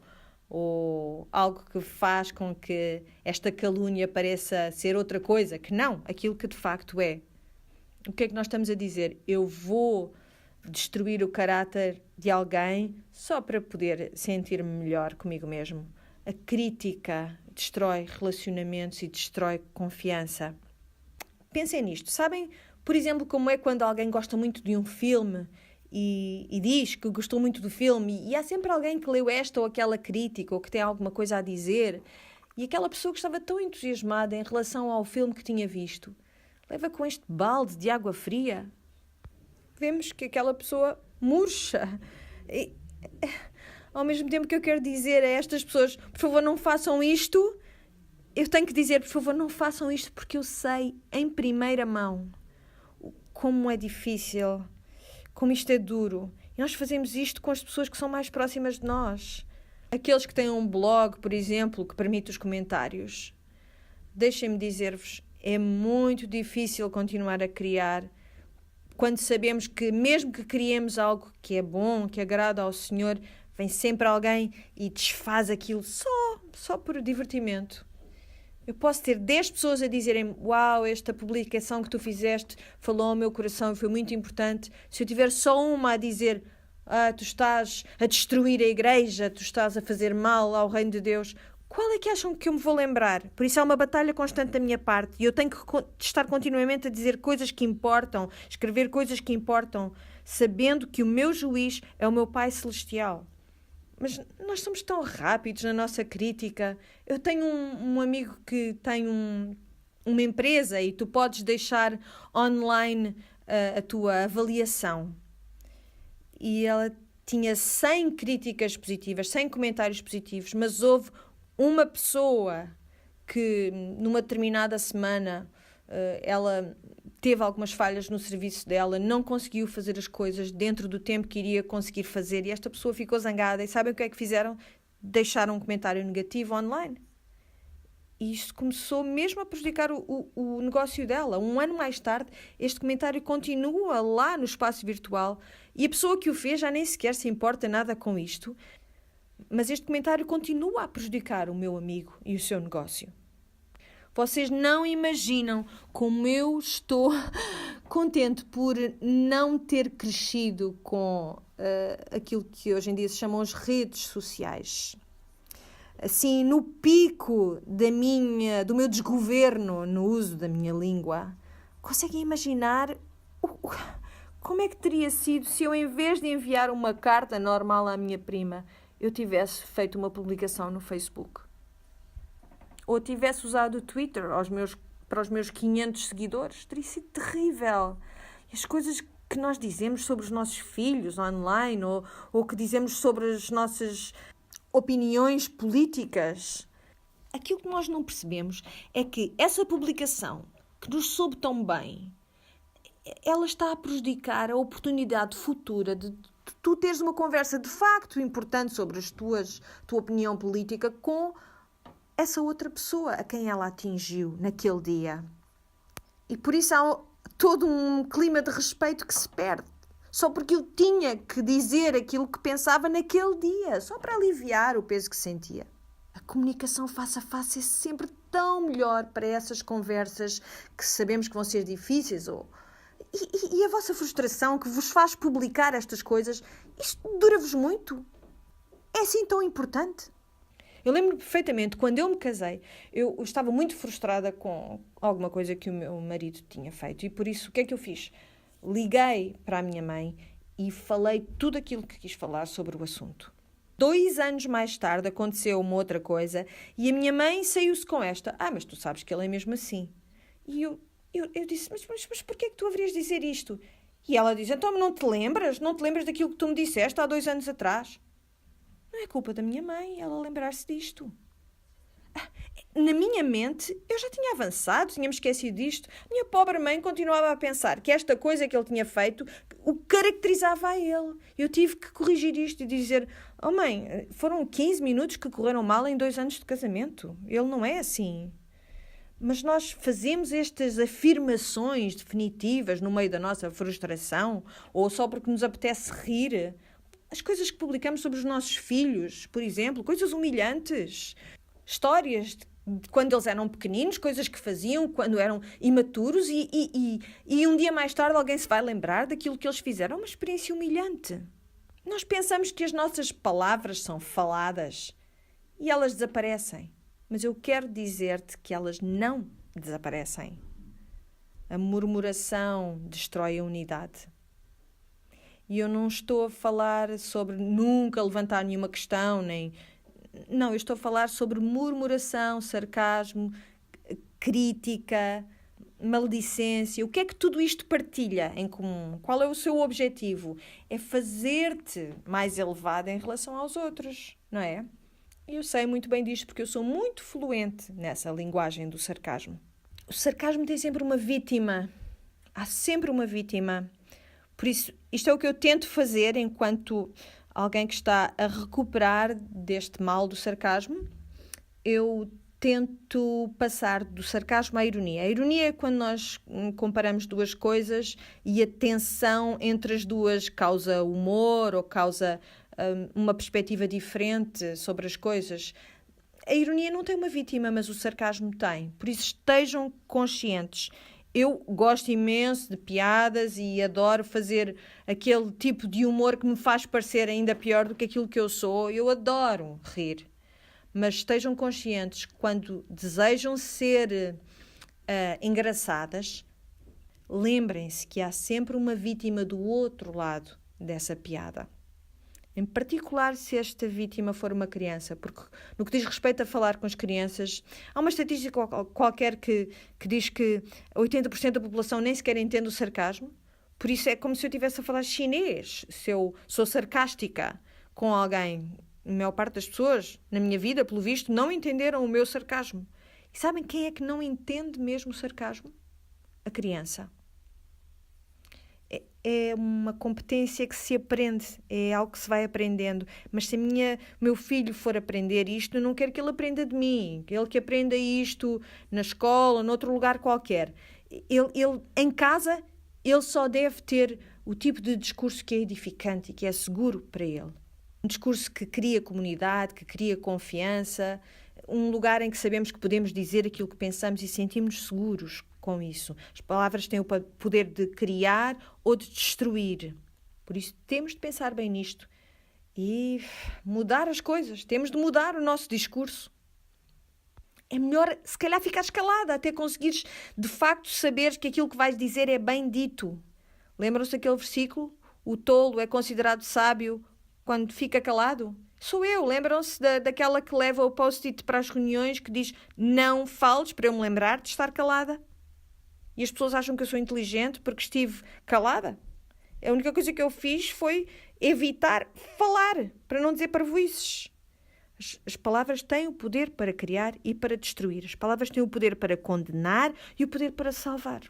A: ou algo que faz com que esta calúnia pareça ser outra coisa, que não, aquilo que de facto é. O que é que nós estamos a dizer? Eu vou destruir o caráter de alguém só para poder sentir-me melhor comigo mesmo. A crítica destrói relacionamentos e destrói confiança. Pensem nisto. Sabem, por exemplo, como é quando alguém gosta muito de um filme e diz que gostou muito do filme e há sempre alguém que leu esta ou aquela crítica ou que tem alguma coisa a dizer e aquela pessoa que estava tão entusiasmada em relação ao filme que tinha visto leva com este balde de água fria. Vemos que aquela pessoa murcha. E, ao mesmo tempo que eu quero dizer a estas pessoas, por favor, não façam isto, eu tenho que dizer, por favor, não façam isto porque eu sei, em primeira mão, como é difícil, como isto é duro. E nós fazemos isto com as pessoas que são mais próximas de nós. Aqueles que têm um blog, por exemplo, que permite os comentários. Deixem-me dizer-vos, é muito difícil continuar a criar quando sabemos que, mesmo que criemos algo que é bom, que agrada ao Senhor, vem sempre alguém e desfaz aquilo só por divertimento. Eu posso ter 10 pessoas a dizerem: uau, esta publicação que tu fizeste falou ao meu coração e foi muito importante. Se eu tiver só uma a dizer: tu estás a destruir a igreja, tu estás a fazer mal ao reino de Deus, qual é que acham que eu me vou lembrar? Por isso é uma batalha constante da minha parte e eu tenho que estar continuamente a dizer coisas que importam, escrever coisas que importam, sabendo que o meu juiz é o meu Pai Celestial. Mas nós somos tão rápidos na nossa crítica. Eu tenho um amigo que tem uma empresa e tu podes deixar online a tua avaliação. E ela tinha 100 críticas positivas, 100 comentários positivos, mas houve uma pessoa que numa determinada semana ela teve algumas falhas no serviço dela, não conseguiu fazer as coisas dentro do tempo que iria conseguir fazer e esta pessoa ficou zangada e sabem o que é que fizeram? Deixaram um comentário negativo online. E isto começou mesmo a prejudicar o negócio dela. Um ano mais tarde, este comentário continua lá no espaço virtual e a pessoa que o fez já nem sequer se importa nada com isto, mas este comentário continua a prejudicar o meu amigo e o seu negócio. Vocês não imaginam como eu estou contente por não ter crescido com aquilo que hoje em dia se chamam as redes sociais. Assim, no pico do meu desgoverno no uso da minha língua, conseguem imaginar como é que teria sido se eu, em vez de enviar uma carta normal à minha prima, eu tivesse feito uma publicação no Facebook? Ou tivesse usado o Twitter para os meus 500 seguidores? Teria sido terrível. E as coisas que nós dizemos sobre os nossos filhos online ou que dizemos sobre as nossas opiniões políticas. Aquilo que nós não percebemos é que essa publicação, que nos soube tão bem, ela está a prejudicar a oportunidade futura de tu teres uma conversa de facto importante sobre tua opinião política com essa outra pessoa a quem ela atingiu naquele dia. E por isso há todo um clima de respeito que se perde. Só porque eu tinha que dizer aquilo que pensava naquele dia, só para aliviar o peso que sentia. A comunicação face a face é sempre tão melhor para essas conversas que sabemos que vão ser difíceis E a vossa frustração que vos faz publicar estas coisas, isto dura-vos muito? É assim tão importante? Eu lembro perfeitamente, quando eu me casei, eu estava muito frustrada com alguma coisa que o meu marido tinha feito. E por isso, o que é que eu fiz? Liguei para a minha mãe e falei tudo aquilo que quis falar sobre o assunto. 2 anos mais tarde aconteceu uma outra coisa e a minha mãe saiu-se com esta. Mas tu sabes que ele é mesmo assim. E eu disse, mas porquê é que tu haverias de dizer isto? E ela diz, então não te lembras? Não te lembras daquilo que tu me disseste há 2 anos atrás? Não é culpa da minha mãe ela lembrar-se disto. Na minha mente, eu já tinha avançado, tinha-me esquecido disto. A minha pobre mãe continuava a pensar que esta coisa que ele tinha feito o caracterizava a ele. Eu tive que corrigir isto e dizer, mãe, foram 15 minutos que correram mal em 2 anos de casamento. Ele não é assim. Mas nós fazemos estas afirmações definitivas no meio da nossa frustração ou só porque nos apetece rir. As coisas que publicamos sobre os nossos filhos, por exemplo, coisas humilhantes, histórias de quando eles eram pequeninos, coisas que faziam quando eram imaturos e um dia mais tarde alguém se vai lembrar daquilo que eles fizeram. É uma experiência humilhante. Nós pensamos que as nossas palavras são faladas e elas desaparecem. Mas eu quero dizer-te que elas não desaparecem. A murmuração destrói a unidade. E eu não estou a falar sobre nunca levantar nenhuma questão, nem... Não, eu estou a falar sobre murmuração, sarcasmo, crítica, maledicência. O que é que tudo isto partilha em comum? Qual é o seu objetivo? É fazer-te mais elevado em relação aos outros, não é? E eu sei muito bem disto porque eu sou muito fluente nessa linguagem do sarcasmo. O sarcasmo tem sempre uma vítima. Há sempre uma vítima. Por isso, isto é o que eu tento fazer enquanto alguém que está a recuperar deste mal do sarcasmo. Eu tento passar do sarcasmo à ironia. A ironia é quando nós comparamos duas coisas e a tensão entre as duas causa humor ou causa uma perspectiva diferente sobre as coisas. A ironia não tem uma vítima, mas o sarcasmo tem. Por isso estejam conscientes. Eu gosto imenso de piadas e adoro fazer aquele tipo de humor que me faz parecer ainda pior do que aquilo que eu sou. Eu adoro rir. Mas estejam conscientes que quando desejam ser engraçadas, lembrem-se que há sempre uma vítima do outro lado dessa piada. Em particular se esta vítima for uma criança, porque no que diz respeito a falar com as crianças, há uma estatística qualquer que diz que 80% da população nem sequer entende o sarcasmo, por isso é como se eu estivesse a falar chinês, se eu sou sarcástica com alguém. A maior parte das pessoas, na minha vida, pelo visto, não entenderam o meu sarcasmo. E sabem quem é que não entende mesmo o sarcasmo? A criança. É uma competência que se aprende, é algo que se vai aprendendo. Mas se meu filho for aprender isto, eu não quero que ele aprenda de mim, ele que aprenda isto na escola, noutro lugar qualquer. Ele em casa, ele só deve ter o tipo de discurso que é edificante e que é seguro para ele. Um discurso que cria comunidade, que cria confiança, um lugar em que sabemos que podemos dizer aquilo que pensamos e sentimos-nos seguros com isso. As palavras têm o poder de criar ou de destruir. Por isso, temos de pensar bem nisto e mudar as coisas. Temos de mudar o nosso discurso. É melhor, se calhar, ficar calada até conseguires, de facto, saberes que aquilo que vais dizer é bem dito. Lembram-se daquele versículo? O tolo é considerado sábio quando fica calado? Sou eu. Lembram-se daquela que leva o post-it para as reuniões que diz não fales para eu me lembrar de estar calada? E as pessoas acham que eu sou inteligente porque estive calada? A única coisa que eu fiz foi evitar falar, para não dizer parvoíces. As palavras têm o poder para criar e para destruir. As palavras têm o poder para condenar e o poder para salvar.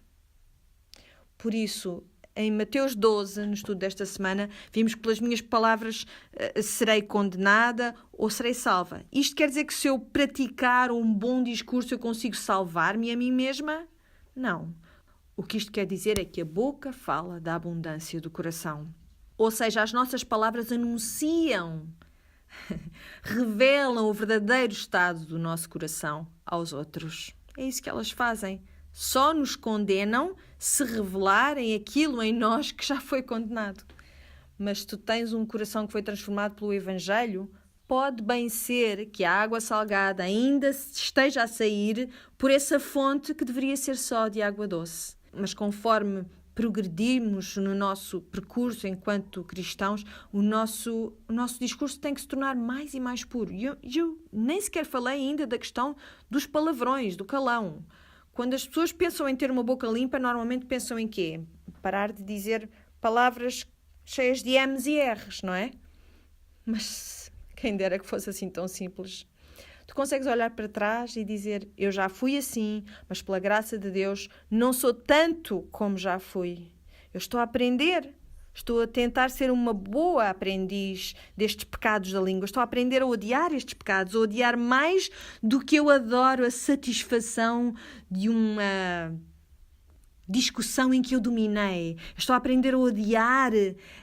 A: Por isso, em Mateus 12, no estudo desta semana, vimos que pelas minhas palavras serei condenada ou serei salva. Isto quer dizer que se eu praticar um bom discurso eu consigo salvar-me a mim mesma? Não. O que isto quer dizer é que a boca fala da abundância do coração. Ou seja, as nossas palavras anunciam, revelam o verdadeiro estado do nosso coração aos outros. É isso que elas fazem. só nos condenam se revelarem aquilo em nós que já foi condenado. Mas se tu tens um coração que foi transformado pelo Evangelho, pode bem ser que a água salgada ainda esteja a sair por essa fonte que deveria ser só de água doce. Mas conforme progredirmos no nosso percurso enquanto cristãos, o nosso discurso tem que se tornar mais e mais puro. E eu nem sequer falei ainda da questão dos palavrões, do calão. Quando as pessoas pensam em ter uma boca limpa, normalmente pensam em quê? Parar de dizer palavras cheias de M's e R's, não é? Mas quem dera que fosse assim tão simples. Tu consegues olhar para trás e dizer, eu já fui assim, mas pela graça de Deus não sou tanto como já fui. Eu estou a aprender, estou a tentar ser uma boa aprendiz destes pecados da língua. Estou a aprender a odiar estes pecados, a odiar mais do que eu adoro a satisfação de uma discussão em que eu dominei. Estou a aprender a odiar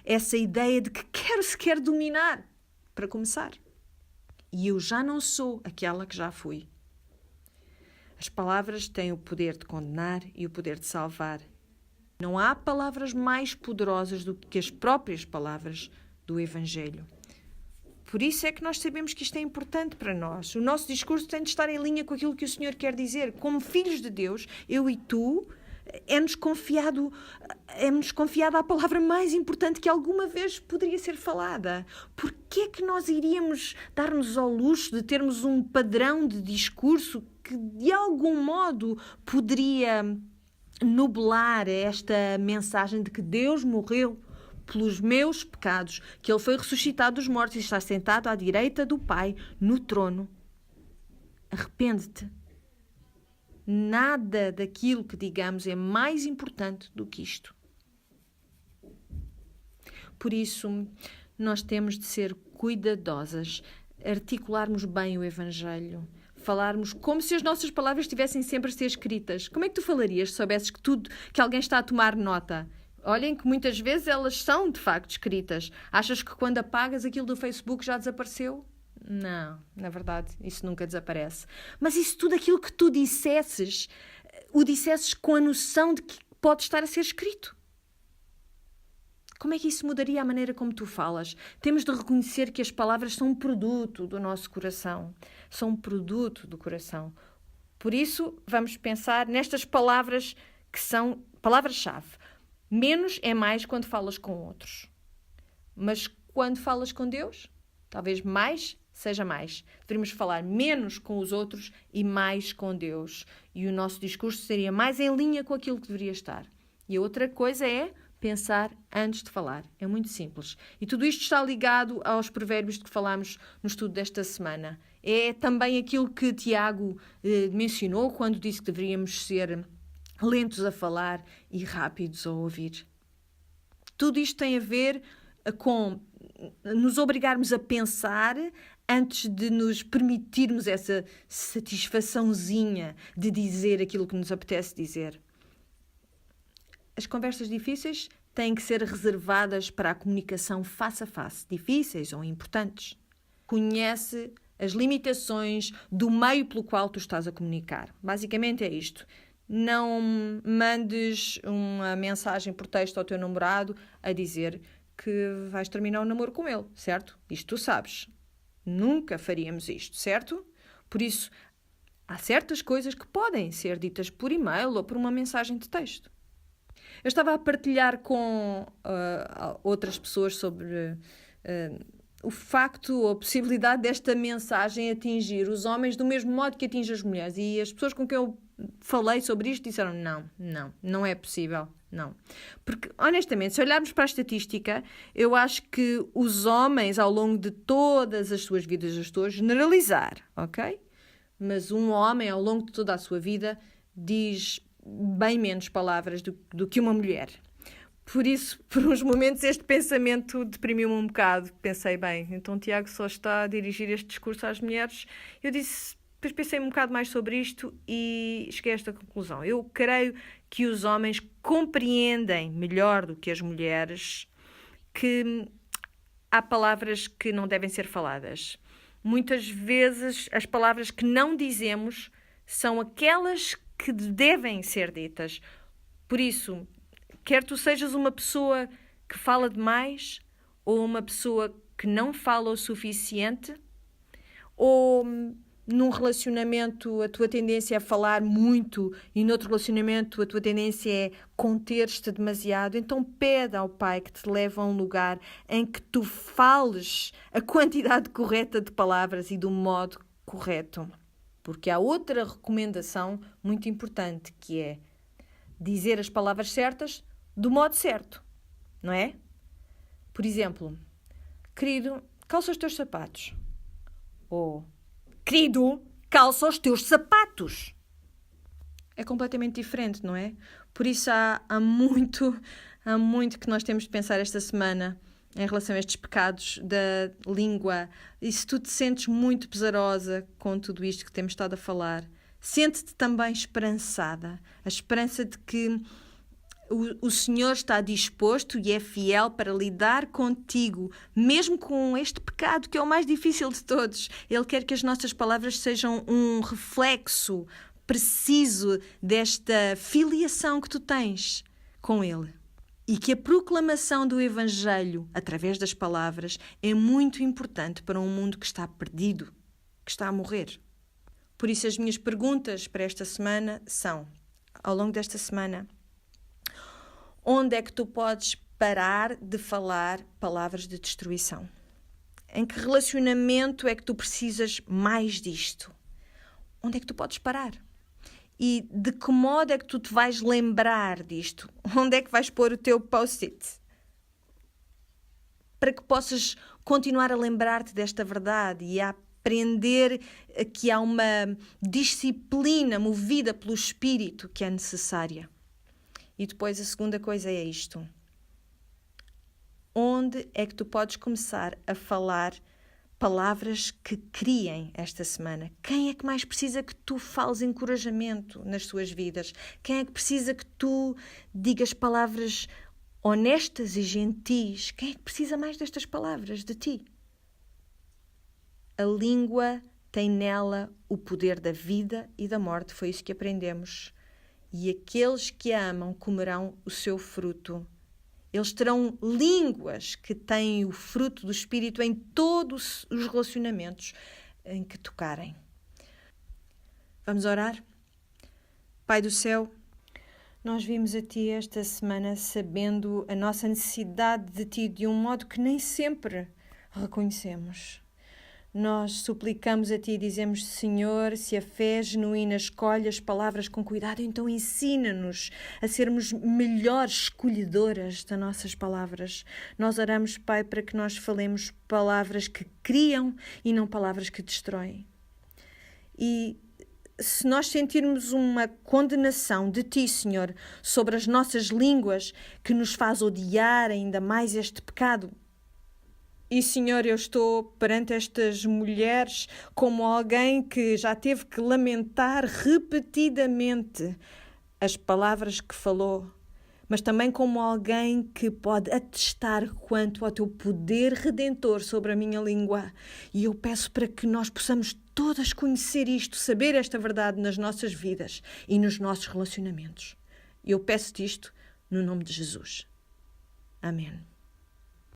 A: essa ideia de que quero sequer dominar, para começar. E eu já não sou aquela que já fui. As palavras têm o poder de condenar e o poder de salvar. Não há palavras mais poderosas do que as próprias palavras do Evangelho. Por isso é que nós sabemos que isto é importante para nós. O nosso discurso tem de estar em linha com aquilo que o Senhor quer dizer. Como filhos de Deus, eu e tu, é-nos confiada a palavra mais importante que alguma vez poderia ser falada. Por que é que nós iríamos dar-nos ao luxo de termos um padrão de discurso que de algum modo poderia nublar esta mensagem de que Deus morreu pelos meus pecados, que Ele foi ressuscitado dos mortos e está sentado à direita do Pai no trono? Arrepende-te. Nada daquilo que digamos é mais importante do que isto. Por isso, nós temos de ser cuidadosas, articularmos bem o Evangelho, falarmos como se as nossas palavras estivessem sempre a ser escritas. Como é que tu falarias se soubesses que alguém está a tomar nota? Olhem que muitas vezes elas são, de facto, escritas. Achas que quando apagas aquilo do Facebook já desapareceu? Não, na verdade, isso nunca desaparece. Mas isso tudo aquilo que tu dissesses, o dissesses com a noção de que pode estar a ser escrito. Como é que isso mudaria a maneira como tu falas? Temos de reconhecer que as palavras são um produto do nosso coração. São um produto do coração. Por isso, vamos pensar nestas palavras que são palavras-chave. Menos é mais quando falas com outros. Mas quando falas com Deus, talvez mais seja mais. Deveríamos falar menos com os outros e mais com Deus. E o nosso discurso seria mais em linha com aquilo que deveria estar. E a outra coisa é pensar antes de falar. É muito simples. E tudo isto está ligado aos provérbios de que falámos no estudo desta semana. É também aquilo que Tiago mencionou quando disse que deveríamos ser lentos a falar e rápidos a ouvir. Tudo isto tem a ver com nos obrigarmos a pensar antes de nos permitirmos essa satisfaçãozinha de dizer aquilo que nos apetece dizer. As conversas difíceis têm que ser reservadas para a comunicação face a face, difíceis ou importantes. Conhece as limitações do meio pelo qual tu estás a comunicar. Basicamente é isto. Não mandes uma mensagem por texto ao teu namorado a dizer que vais terminar o namoro com ele, certo? Isto tu sabes. Nunca faríamos isto, certo? Por isso, há certas coisas que podem ser ditas por e-mail ou por uma mensagem de texto. Eu estava a partilhar com outras pessoas sobre o facto ou a possibilidade desta mensagem atingir os homens do mesmo modo que atinge as mulheres. E as pessoas com quem eu falei sobre isto disseram não é possível. Não. Porque, honestamente, se olharmos para a estatística, eu acho que os homens, ao longo de todas as suas vidas, eu estou a generalizar, ok? Mas um homem, ao longo de toda a sua vida, diz bem menos palavras do que uma mulher. Por isso, por uns momentos, este pensamento deprimiu-me um bocado. Pensei, bem, então Tiago só está a dirigir este discurso às mulheres. Depois pensei um bocado mais sobre isto e cheguei a esta conclusão. Eu creio que os homens compreendem melhor do que as mulheres que há palavras que não devem ser faladas. Muitas vezes as palavras que não dizemos são aquelas que devem ser ditas. Por isso, quer tu sejas uma pessoa que fala demais, ou uma pessoa que não fala o suficiente, ou num relacionamento a tua tendência é falar muito e noutro relacionamento a tua tendência é conter-te demasiado, então pede ao Pai que te leve a um lugar em que tu fales a quantidade correta de palavras e do modo correto. Porque há outra recomendação muito importante, que é dizer as palavras certas do modo certo, não é? Por exemplo, querido, calça os teus sapatos. Ou, querido, calça os teus sapatos. É completamente diferente, não é? Por isso há muito que nós temos de pensar esta semana em relação a estes pecados da língua. E se tu te sentes muito pesarosa com tudo isto que temos estado a falar, sente-te também esperançada. A esperança de que o Senhor está disposto e é fiel para lidar contigo, mesmo com este pecado que é o mais difícil de todos. Ele quer que as nossas palavras sejam um reflexo preciso desta filiação que tu tens com Ele. E que a proclamação do Evangelho, através das palavras, é muito importante para um mundo que está perdido, que está a morrer. Por isso, as minhas perguntas para esta semana são, ao longo desta semana, onde é que tu podes parar de falar palavras de destruição? Em que relacionamento é que tu precisas mais disto? Onde é que tu podes parar? E de que modo é que tu te vais lembrar disto? Onde é que vais pôr o teu post-it? Para que possas continuar a lembrar-te desta verdade e a aprender que há uma disciplina movida pelo Espírito que é necessária. E depois a segunda coisa é isto. Onde é que tu podes começar a falar palavras que criem esta semana? Quem é que mais precisa que tu fales encorajamento nas suas vidas? Quem é que precisa que tu digas palavras honestas e gentis? Quem é que precisa mais destas palavras de ti? A língua tem nela o poder da vida e da morte. Foi isso que aprendemos. E aqueles que a amam comerão o seu fruto. Eles terão línguas que têm o fruto do Espírito em todos os relacionamentos em que tocarem. Vamos orar? Pai do céu, nós vimos a Ti esta semana sabendo a nossa necessidade de Ti de um modo que nem sempre reconhecemos. Nós suplicamos a Ti e dizemos, Senhor, se a fé genuína escolhe as palavras com cuidado, então ensina-nos a sermos melhores escolhedoras das nossas palavras. Nós oramos, Pai, para que nós falemos palavras que criam e não palavras que destroem. E se nós sentirmos uma condenação de Ti, Senhor, sobre as nossas línguas, que nos faz odiar ainda mais este pecado, e, Senhor, eu estou perante estas mulheres como alguém que já teve que lamentar repetidamente as palavras que falou, mas também como alguém que pode atestar quanto ao Teu poder redentor sobre a minha língua. E eu peço para que nós possamos todas conhecer isto, saber esta verdade nas nossas vidas e nos nossos relacionamentos. E eu peço-te isto no nome de Jesus. Amém.